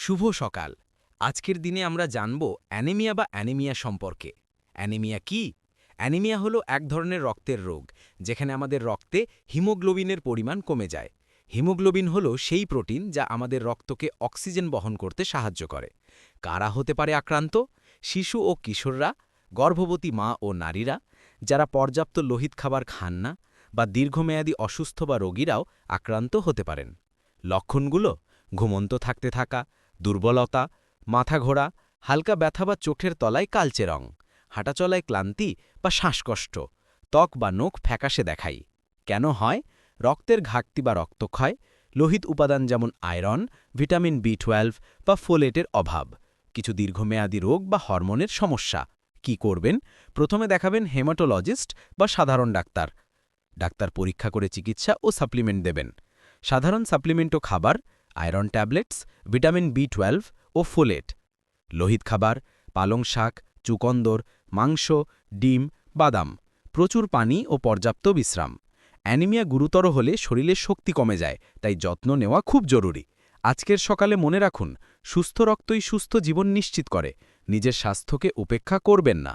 শুভ সকাল। আজকের দিনে আমরা জানব অ্যানিমিয়া বা অ্যানিমিয়া সম্পর্কে। অ্যানিমিয়া কি? অ্যানিমিয়া হলো এক ধরনের রক্তের রোগ, যেখানে আমাদের রক্তে হিমোগ্লোবিনের পরিমাণ কমে যায়। হিমোগ্লোবিন হলো সেই প্রোটিন যা আমাদের রক্তকে অক্সিজেন বহন করতে সাহায্য করে। কারা হতে পারে আক্রান্ত? শিশু ও কিশোররা, গর্ভবতী মা ও নারীরা, যারা পর্যাপ্ত লোহিত খাবার খান না, বা দীর্ঘমেয়াদী অসুস্থ বা রোগীরাও আক্রান্ত হতে পারেন। লক্ষণগুলো: ঘুমন্ত থাকতে থাকা, দুর্বলতা, মাথা ঘোরা, হালকা ব্যথা বা চোখের তলায় কালচে রং, হাঁটাচলায় ক্লান্তি বা শ্বাসকষ্ট, ত্বক বা নখ ফ্যাকাশে দেখাই। কেন হয়? রক্তের ঘাটতি বা রক্তক্ষয়, লোহিত উপাদান যেমন আয়রন, ভিটামিন বি12 বা ফোলেটের অভাব, কিছু দীর্ঘমেয়াদী রোগ বা হরমোনের সমস্যা। কি করবেন? প্রথমে দেখাবেন হেমাটোলজিস্ট বা সাধারণ ডাক্তার। ডাক্তার পরীক্ষা করে চিকিৎসা ও সাপ্লিমেন্ট দেবেন। সাধারণ সাপ্লিমেন্ট ও খাবার: আয়রন ট্যাবলেটস, ভিটামিন বি12 ও ফোলেট। লোহিত খাবার: পালং শাক, চুকন্দর, মাংস, ডিম, বাদাম। প্রচুর পানি ও পর্যাপ্ত বিশ্রাম। অ্যানিমিয়া গুরুতর হলে শরীরের শক্তি কমে যায়, তাই যত্ন নেওয়া খুব জরুরি। আজকের সকালে মনে রাখুন, সুস্থ রক্তই সুস্থ জীবন নিশ্চিত করে। নিজের স্বাস্থ্যকে উপেক্ষা করবেন না।